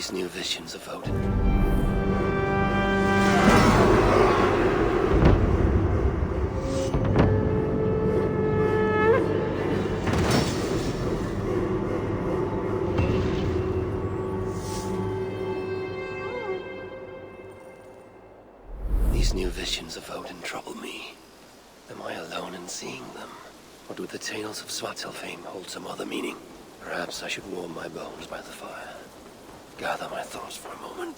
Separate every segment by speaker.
Speaker 1: These new visions of Odin. These new visions of Odin trouble me. Am I alone in seeing them? Or do the tales of Svartalfheim hold some other meaning? Perhaps I should warm my bones by the fire. Gather my thoughts for a moment.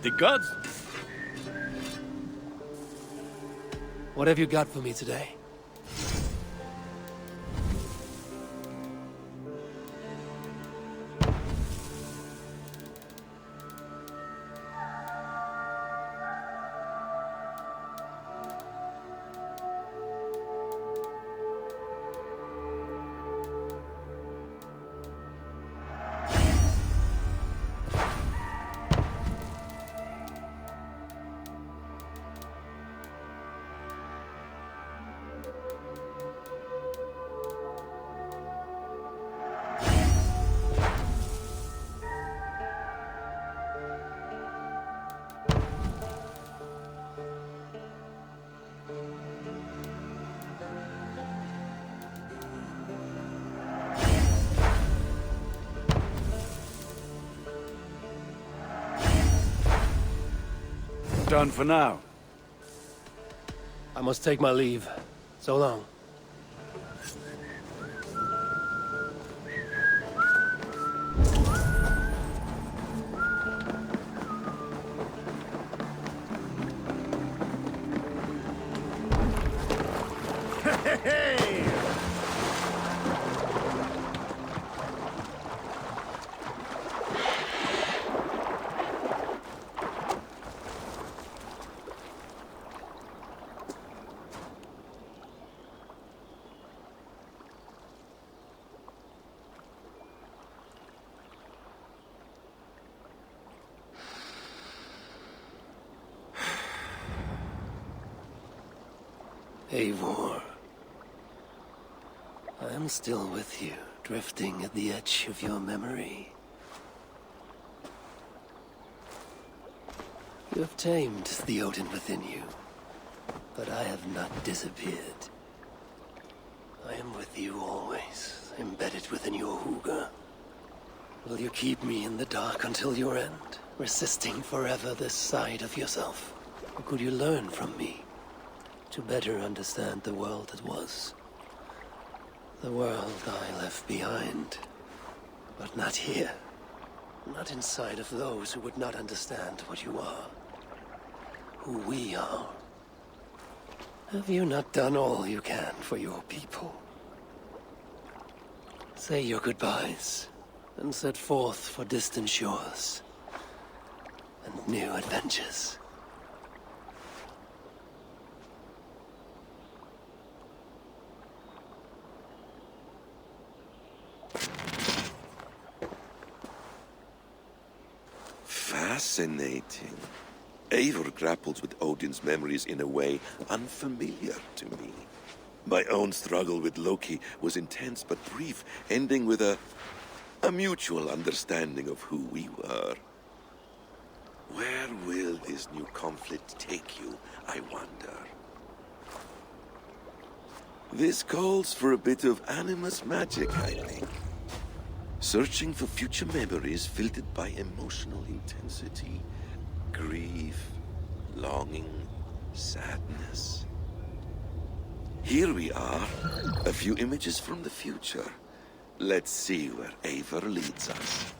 Speaker 2: The gods...
Speaker 1: What have you got for me today?
Speaker 2: Done for now.
Speaker 1: I must take my leave. So long. Eivor, I am still with you, drifting at the edge of your memory. You have tamed the Odin within you, but I have not disappeared. I am with you always, embedded within your hooga. Will you keep me in the dark until your end, resisting forever this side of yourself? Or could you learn from me? To better understand the world that was. The world I left behind. But not here. Not inside of those who would not understand what you are. Who we are. Have you not done all you can for your people? Say your goodbyes, and set forth for distant shores. And new adventures.
Speaker 3: Fascinating. Eivor grapples with Odin's memories in a way unfamiliar to me. My own struggle with Loki was intense but brief, ending with a mutual understanding of who we were. Where will this new conflict take you, I wonder? This calls for a bit of animus magic, I think. Searching for future memories filtered by emotional intensity, grief, longing, sadness. Here we are, a few images from the future. Let's see where Eivor leads us.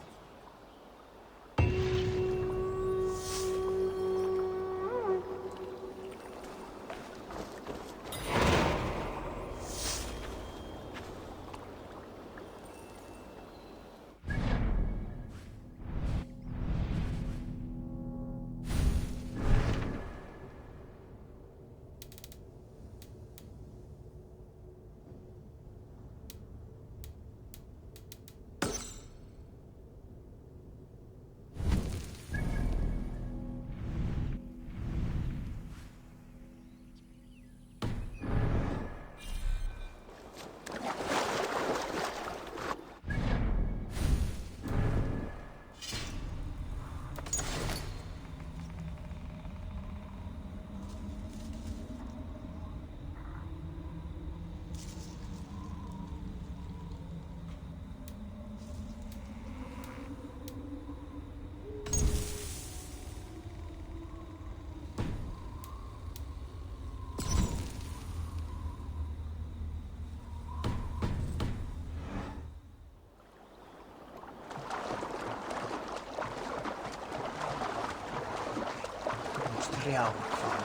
Speaker 2: Realmkvarn.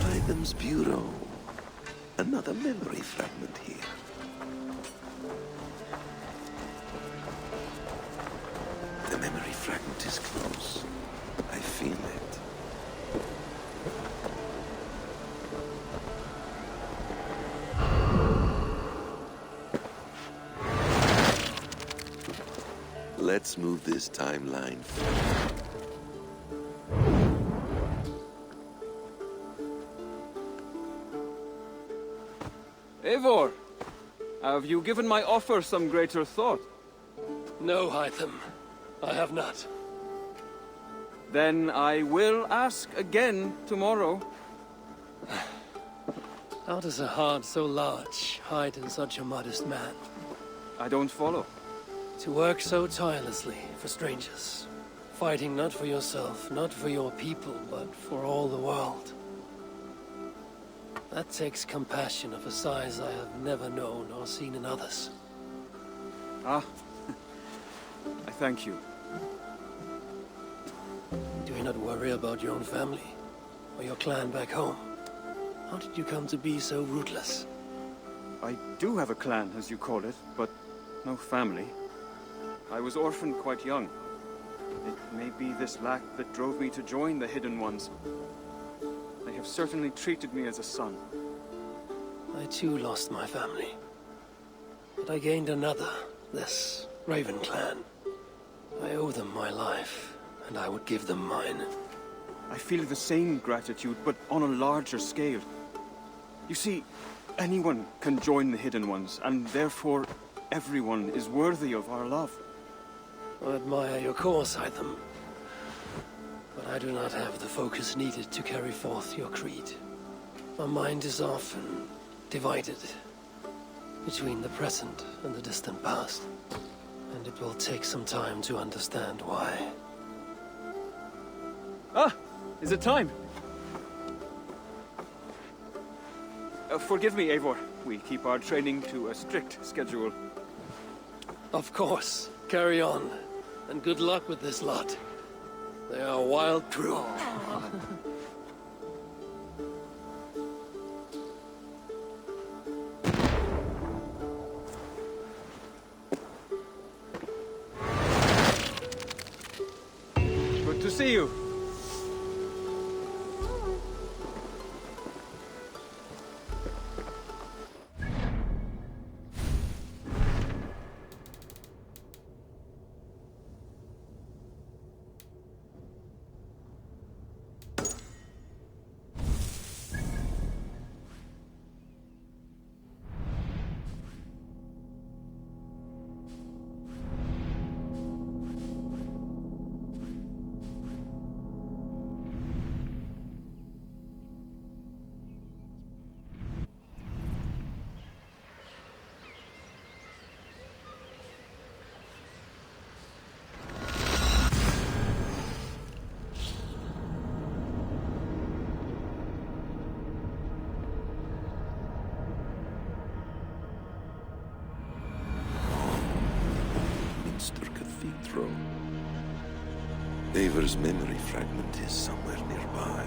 Speaker 3: Rhythm's Bureau. Another memory fragment here. The memory fragment is close. I feel it. Let's move this timeline forward.
Speaker 4: Eivor, have you given my offer some greater thought?
Speaker 1: No, Hytham. I have not.
Speaker 4: Then I will ask again tomorrow.
Speaker 1: How does a heart so large hide in such a modest man?
Speaker 4: I don't follow.
Speaker 1: To work so tirelessly for strangers. Fighting not for yourself, not for your people, but for all the world. That takes compassion of a size I have never known or seen in others.
Speaker 4: Ah, I thank you.
Speaker 1: Do you not worry about your own family? Or your clan back home? How did you come to be so rootless?
Speaker 4: I do have a clan, as you call it, but no family. I was orphaned quite young. It may be this lack that drove me to join the Hidden Ones. They have certainly treated me as a son.
Speaker 1: I too lost my family. But I gained another, this Raven clan. I owe them my life, and I would give them mine.
Speaker 4: I feel the same gratitude, but on a larger scale. You see, anyone can join the Hidden Ones, and therefore everyone is worthy of our love.
Speaker 1: I admire your cause, Hytham. But I do not have the focus needed to carry forth your creed. My mind is often divided between the present and the distant past. And it will take some time to understand why.
Speaker 4: Ah! Is it time? Forgive me, Eivor. We keep our training to a strict schedule.
Speaker 1: Of course. Carry on. And good luck with this lot. They are a wild crew.
Speaker 4: Good to see you.
Speaker 3: Cathedral. Eivor's memory fragment is somewhere nearby.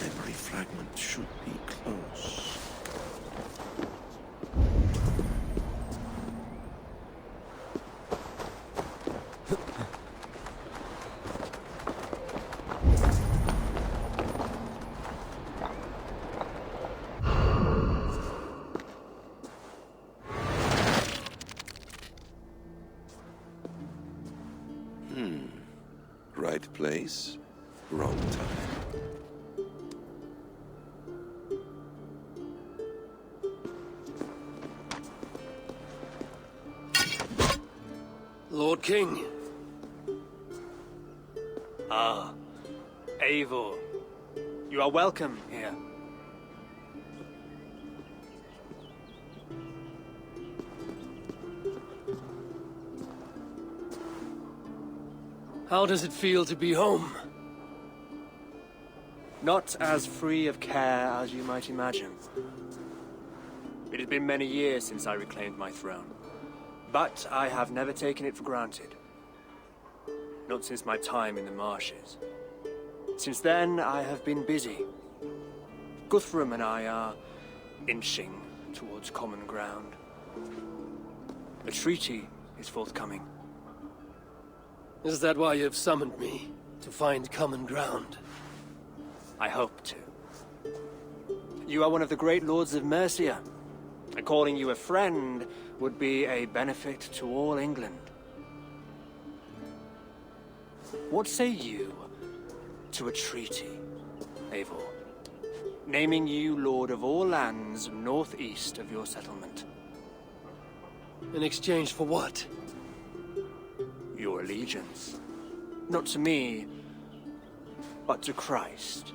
Speaker 3: Memory fragment should be close. Right place, wrong time.
Speaker 1: Lord King.
Speaker 5: Ah, Eivor. You are welcome here.
Speaker 1: How does it feel to be home?
Speaker 5: Not as free of care as you might imagine. It has been many years since I reclaimed my throne, but I have never taken it for granted. Not since my time in the marshes. Since then, I have been busy. Guthrum and I are inching towards common ground. A treaty is forthcoming.
Speaker 1: Is that why you've summoned me? To find common ground?
Speaker 5: I hope to. You are one of the great lords of Mercia, and calling you a friend would be a benefit to all England. What say you to a treaty, Eivor? Naming you lord of all lands northeast of your settlement.
Speaker 1: In exchange for what?
Speaker 5: Your allegiance. Not to me, but to Christ.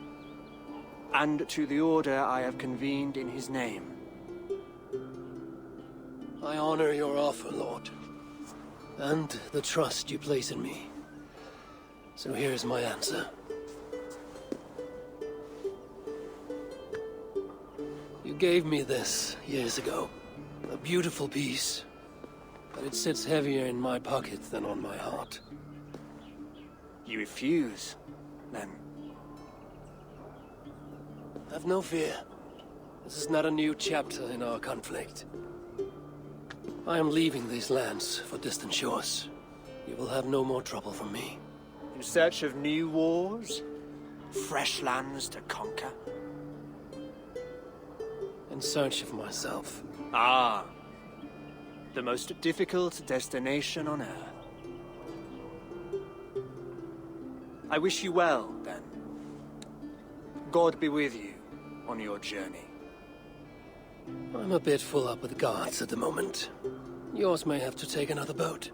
Speaker 5: And to the order I have convened in his name.
Speaker 1: I honor your offer, Lord. And the trust you place in me. So here's my answer. You gave me this years ago. A beautiful piece. But it sits heavier in my pocket than on my heart.
Speaker 5: You refuse, then?
Speaker 1: Have no fear. This is not a new chapter in our conflict. I am leaving these lands for distant shores. You will have no more trouble from me.
Speaker 5: In search of new wars? Fresh lands to conquer?
Speaker 1: In search of myself.
Speaker 5: Ah. The most difficult destination on Earth. I wish you well, then. God be with you on your journey.
Speaker 1: I'm a bit full up with guards at the moment. Yours may have to take another boat.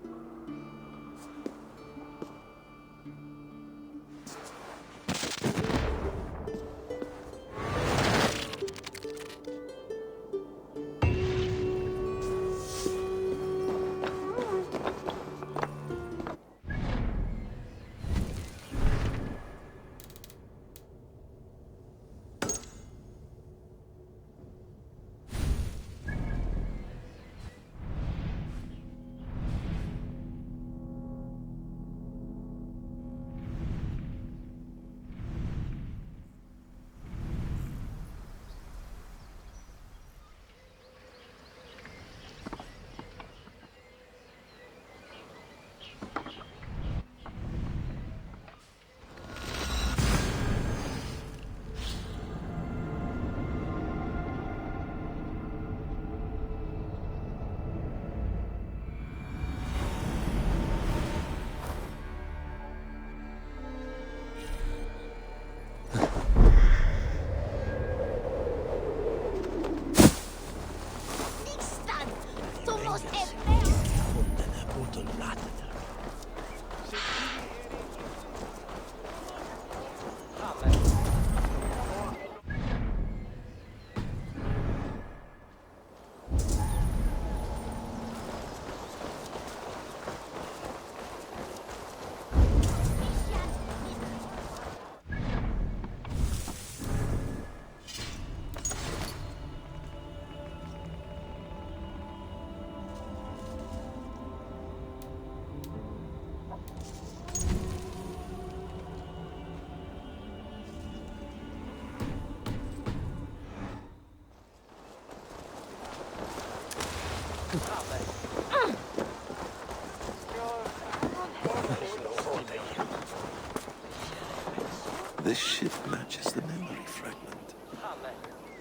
Speaker 3: This ship matches the memory fragment.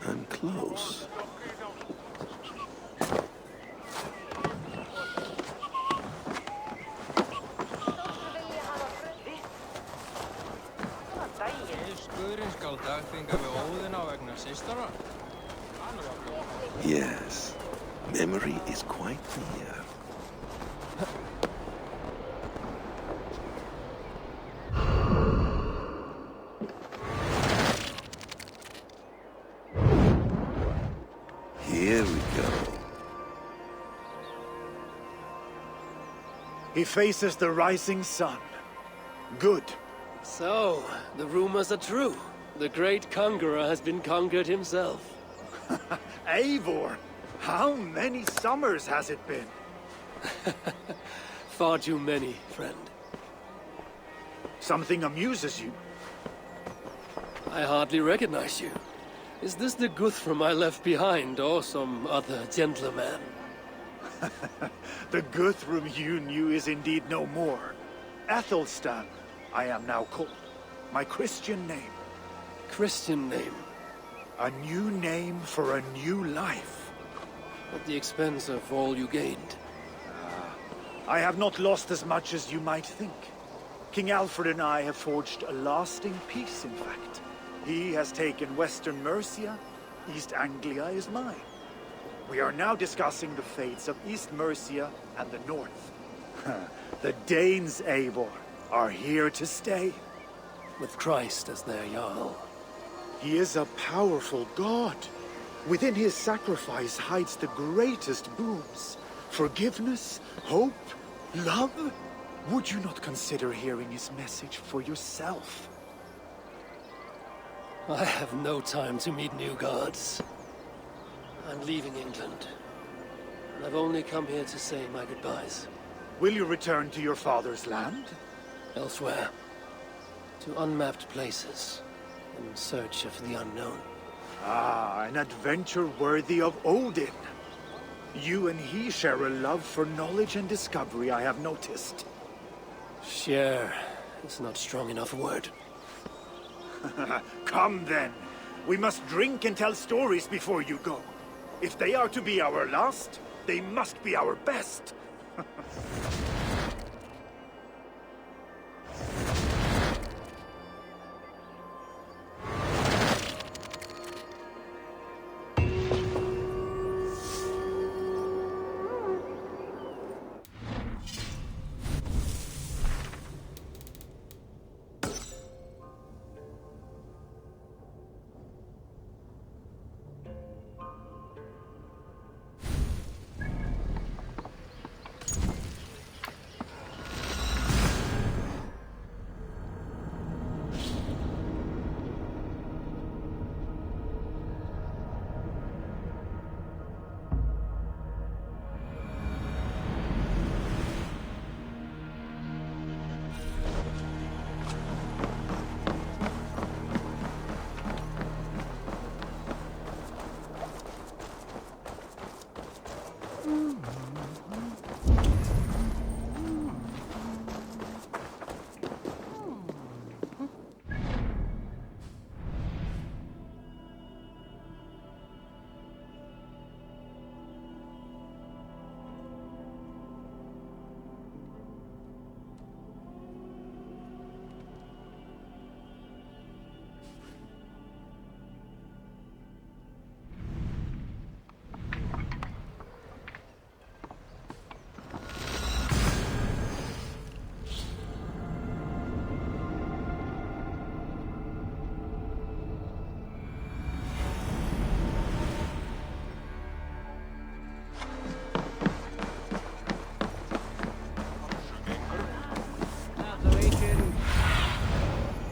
Speaker 3: I'm close. Yes, memory is quite near. Here we go.
Speaker 2: He faces the rising sun. Good.
Speaker 1: So, the rumors are true. The great conqueror has been conquered himself.
Speaker 2: Eivor, how many summers has it been?
Speaker 1: Far too many, friend.
Speaker 2: Something amuses you.
Speaker 1: I hardly recognize you. Is this the Guthrum I left behind, or some other gentleman?
Speaker 2: The Guthrum you knew is indeed no more. Athelstan, I am now called. My Christian name.
Speaker 1: Christian name,
Speaker 2: A new name for a new life.
Speaker 1: at the expense of all you gained.
Speaker 2: I have not lost as much as you might think. King Alfred and I have forged a lasting peace, in fact. He has taken Western Mercia, East Anglia is mine. We are now discussing the fates of East Mercia and the North. The Danes, Eivor, are here to stay.
Speaker 1: With Christ as their Jarl.
Speaker 2: He is a powerful god. Within his sacrifice hides the greatest boons. Forgiveness, hope, love. Would you not consider hearing his message for yourself?
Speaker 1: I have no time to meet new gods. I'm leaving England. And I've only come here to say my goodbyes.
Speaker 2: Will you return to your father's land?
Speaker 1: Elsewhere. To unmapped places. In search of the unknown.
Speaker 2: Ah, an adventure worthy of Odin. You and he share a love for knowledge and discovery, I have noticed.
Speaker 1: Share is not strong enough a word.
Speaker 2: Come then. We must drink and tell stories before you go. If they are to be our last, they must be our best.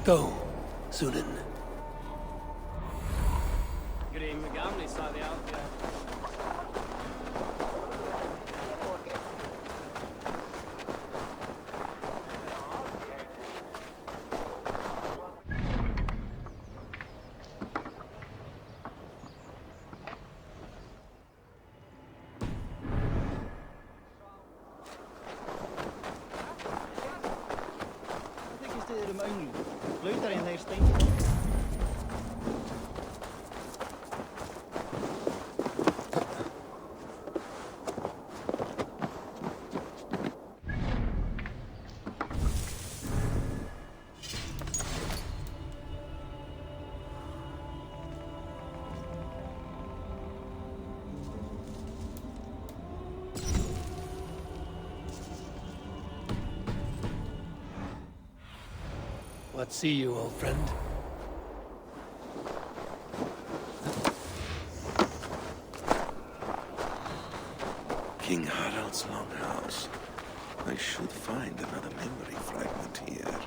Speaker 1: Go, Sunan. What see you, old friend?
Speaker 3: King Harald's longhouse. I should find another memory fragment here.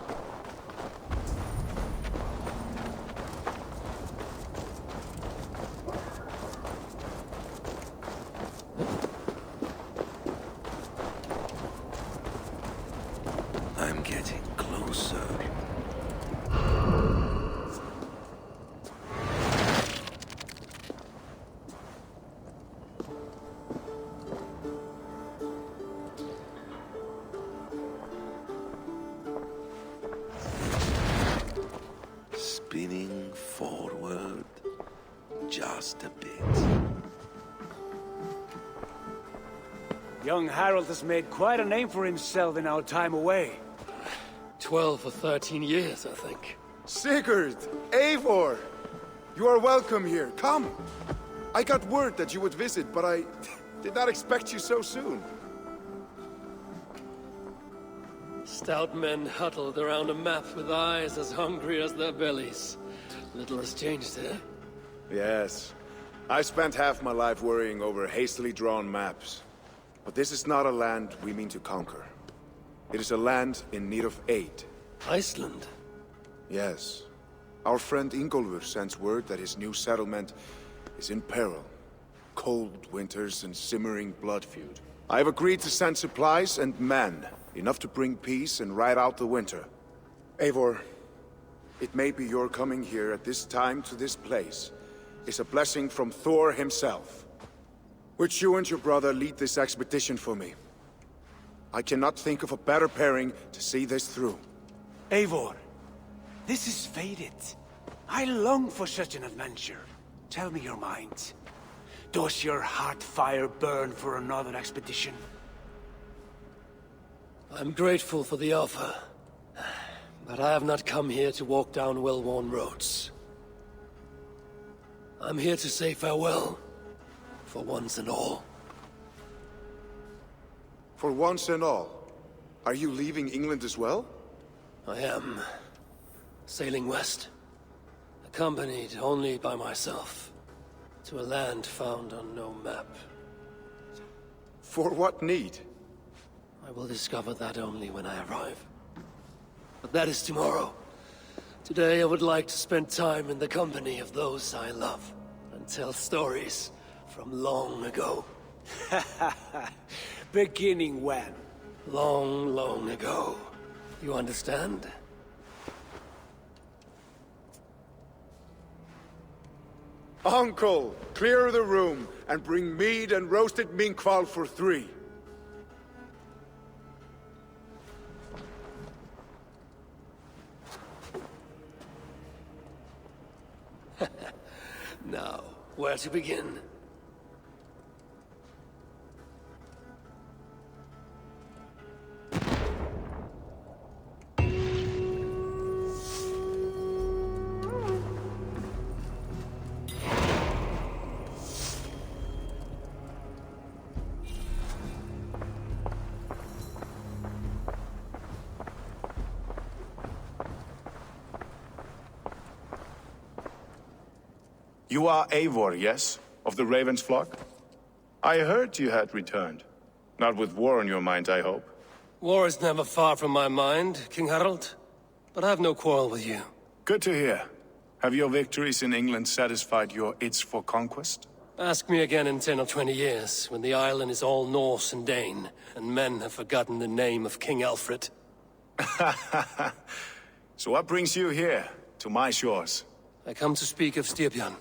Speaker 3: getting closer. Spinning forward just a bit.
Speaker 2: Young Harold has made quite a name for himself in our time away.
Speaker 1: 12 or 13 years, I think.
Speaker 6: Sigurd! Eivor! You are welcome here. Come! I got word that you would visit, but I did not expect you so soon.
Speaker 1: Stout men huddled around a map with eyes as hungry as their bellies. Little has changed here.
Speaker 6: Yes. I spent half my life worrying over hastily drawn maps. But this is not a land we mean to conquer. It is a land in need of aid.
Speaker 1: Iceland?
Speaker 6: Yes. Our friend Ingólfur sends word that his new settlement is in peril. Cold winters and simmering blood feud. I have agreed to send supplies and men, enough to bring peace and ride out the winter. Eivor, it may be your coming here at this time to this place is a blessing from Thor himself. Would you and your brother lead this expedition for me? I cannot think of a better pairing to see this through.
Speaker 2: Eivor, this is fated. I long for such an adventure. Tell me your mind. Does your heart fire burn for another expedition?
Speaker 1: I'm grateful for the offer. But I have not come here to walk down well-worn roads. I'm here to say farewell. For once and all.
Speaker 6: For once and all? Are you leaving England as well?
Speaker 1: I am. Sailing west. Accompanied only by myself. To a land found on no map.
Speaker 6: For what need?
Speaker 1: I will discover that only when I arrive. But that is tomorrow. Today I would like to spend time in the company of those I love. And tell stories from long ago.
Speaker 2: Beginning when?
Speaker 1: Long, long ago. You understand?
Speaker 6: Uncle, clear the room and bring mead and roasted minkwal for 3.
Speaker 1: Now, where to begin?
Speaker 7: You are Eivor, yes? Of the Raven's flock? I heard you had returned. Not with war on your mind, I hope.
Speaker 1: War is never far from my mind, King Harold. But I have no quarrel with you.
Speaker 7: Good to hear. Have your victories in England satisfied your itch for conquest?
Speaker 1: Ask me again in 10 or 20 years, when the island is all Norse and Dane, and men have forgotten the name of King Alfred.
Speaker 7: So what brings you here, to my shores?
Speaker 1: I come to speak of Styrbjörn,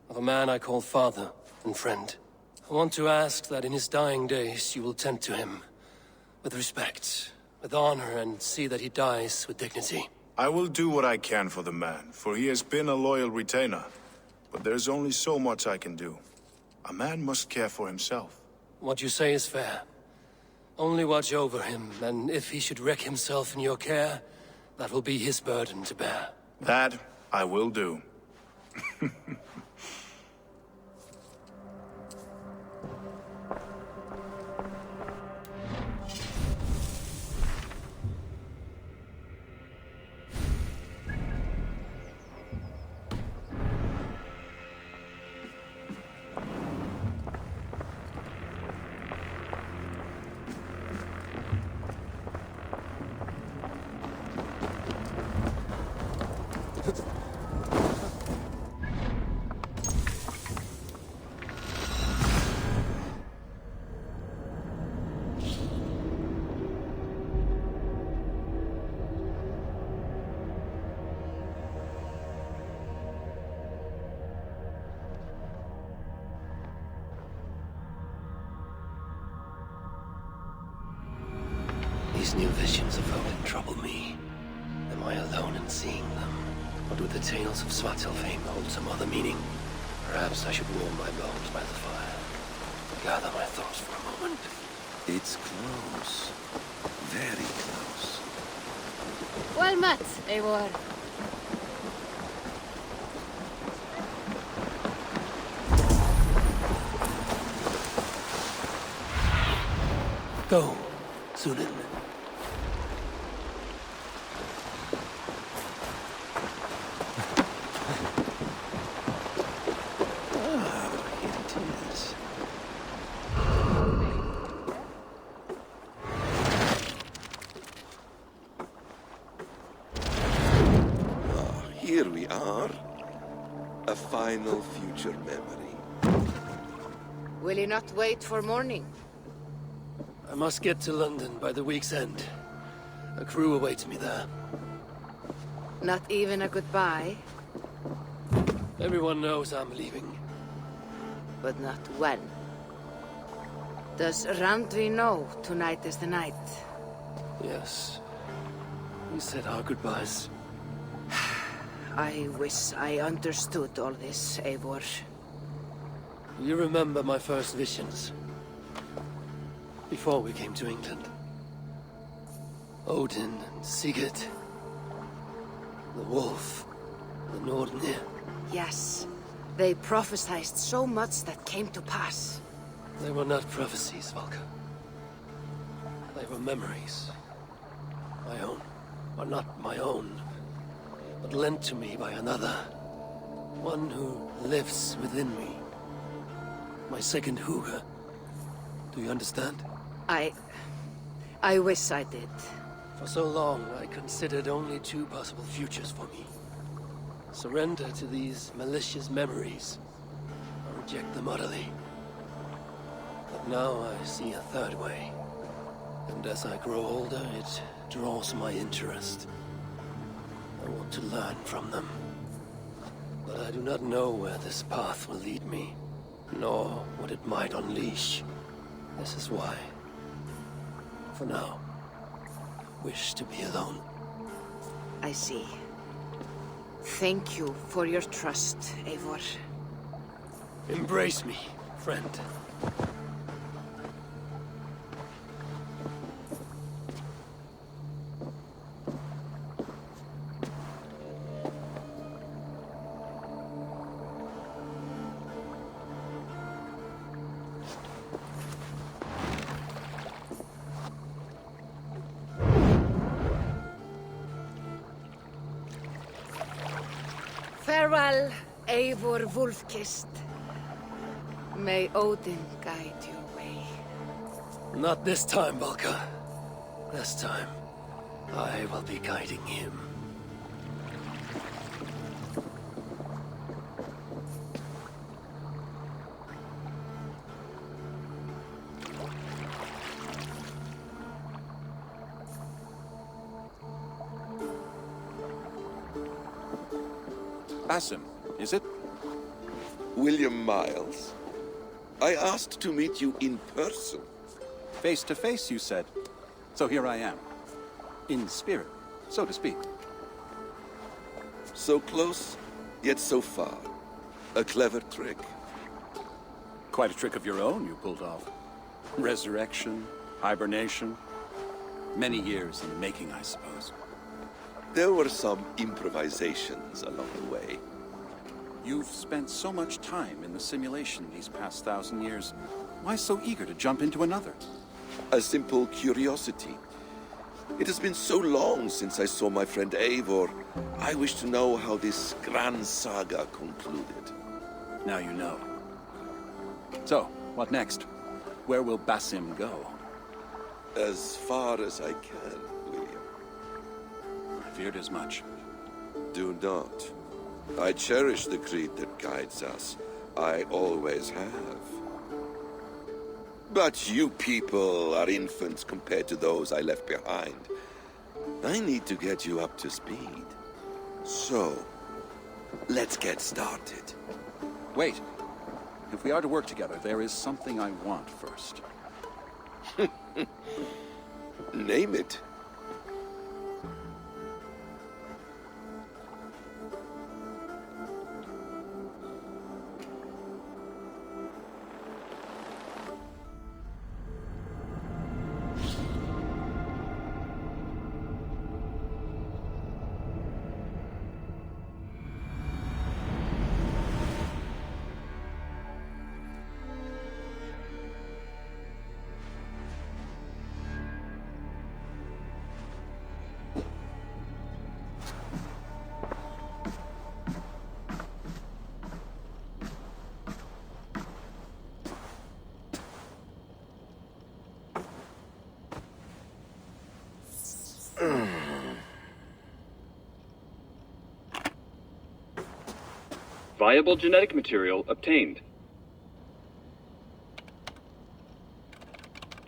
Speaker 1: of a man I call father and friend. I want to ask that in his dying days you will tend to him, with respect, with honor, and see that he dies with dignity.
Speaker 7: I will do what I can for the man, for he has been a loyal retainer. But there's only so much I can do. A man must care for himself.
Speaker 1: What you say is fair. Only watch over him, and if he should wreck himself in your care, that will be his burden to bear.
Speaker 7: That I will do.
Speaker 1: These new visions of Odin trouble me. Am I alone in seeing them? Or do the tales of Svartalfheim hold some other meaning? Perhaps I should warm my bones by the fire. Gather my thoughts for a moment.
Speaker 3: It's close. Very close.
Speaker 8: Well met, Eivor.
Speaker 1: Go, Sunan. Here it is.
Speaker 3: Here we are. A final future memory.
Speaker 8: Will you not wait for morning?
Speaker 1: I must get to London by the week's end. A crew awaits me there.
Speaker 8: Not even a goodbye,
Speaker 1: Everyone knows I'm leaving.
Speaker 8: but not when. Does Randvi know tonight is the night?
Speaker 1: Yes. We said our goodbyes.
Speaker 8: I wish I understood all this, Eivor.
Speaker 1: You remember my first visions? Before we came to England. Odin and Sigurd. The wolf. The Nordenir.
Speaker 8: Yes, they prophesied so much that came to pass.
Speaker 1: They were not prophecies, Valka. They were memories. My own. Or not my own. But lent to me by another. One who lives within me. My second Huga. Do you understand?
Speaker 8: I wish I did.
Speaker 1: For so long, I considered only two possible futures for me. Surrender to these malicious memories, or reject them utterly. But now I see a third way. And as I grow older, it draws my interest. I want to learn from them. But I do not know where this path will lead me, nor what it might unleash. This is why, for now, I wish to be alone.
Speaker 8: I see. Thank you for your trust, Eivor.
Speaker 1: Embrace me, friend.
Speaker 8: Farewell, Eivor Wolfkist. May Odin guide your way.
Speaker 1: Not this time, Valka. This time, I will be guiding him.
Speaker 9: Basim, is it?
Speaker 3: William Miles. I asked to meet you in person.
Speaker 9: Face to face, you said. So here I am. In spirit, so to speak.
Speaker 3: So close, yet so far. A clever trick.
Speaker 9: Quite a trick of your own you pulled off. Resurrection, hibernation. Many years in the making, I suppose.
Speaker 3: There were some improvisations along the way.
Speaker 9: You've spent so much time in the simulation these past 1,000 years. Why so eager to jump into another?
Speaker 3: A simple curiosity. It has been so long since I saw my friend Eivor. I wish to know how this grand saga concluded.
Speaker 9: Now you know. So, what next? Where will Basim go?
Speaker 3: As far as I can, William.
Speaker 9: I feared as much.
Speaker 3: Do not. I cherish the creed that guides us. I always have. But you people are infants compared to those I left behind. I need to get you up to speed. So, let's get started.
Speaker 9: Wait. If we are to work together, there is something I want first.
Speaker 3: Name it.
Speaker 4: Viable genetic material obtained.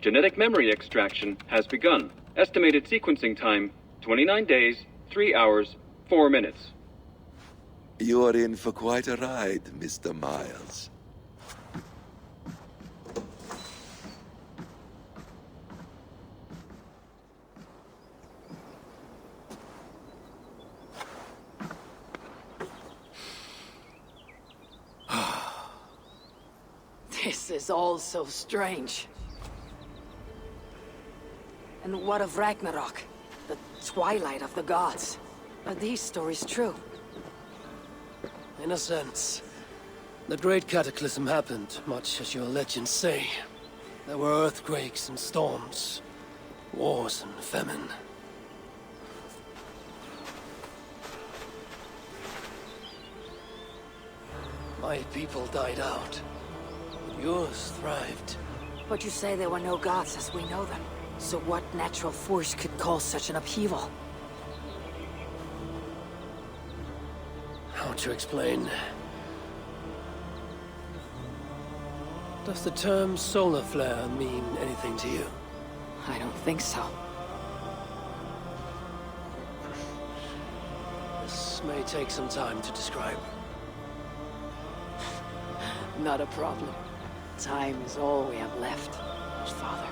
Speaker 4: Genetic memory extraction has begun. Estimated sequencing time, 29 days, 3 hours, 4 minutes.
Speaker 3: You're in for quite a ride, Mr. Miles.
Speaker 8: This is all so strange. And what of Ragnarok? The twilight of the gods? Are these stories true?
Speaker 1: In a sense. The great cataclysm happened, much as your legends say. There were earthquakes and storms, wars and famine. My people died out. Yours thrived.
Speaker 8: But you say there were no gods as we know them. So what natural force could cause such an upheaval?
Speaker 1: How to explain? Does the term solar flare mean anything to you?
Speaker 8: I don't think so.
Speaker 1: This may take some time to describe.
Speaker 8: Not a problem. Time is all we have left, Father.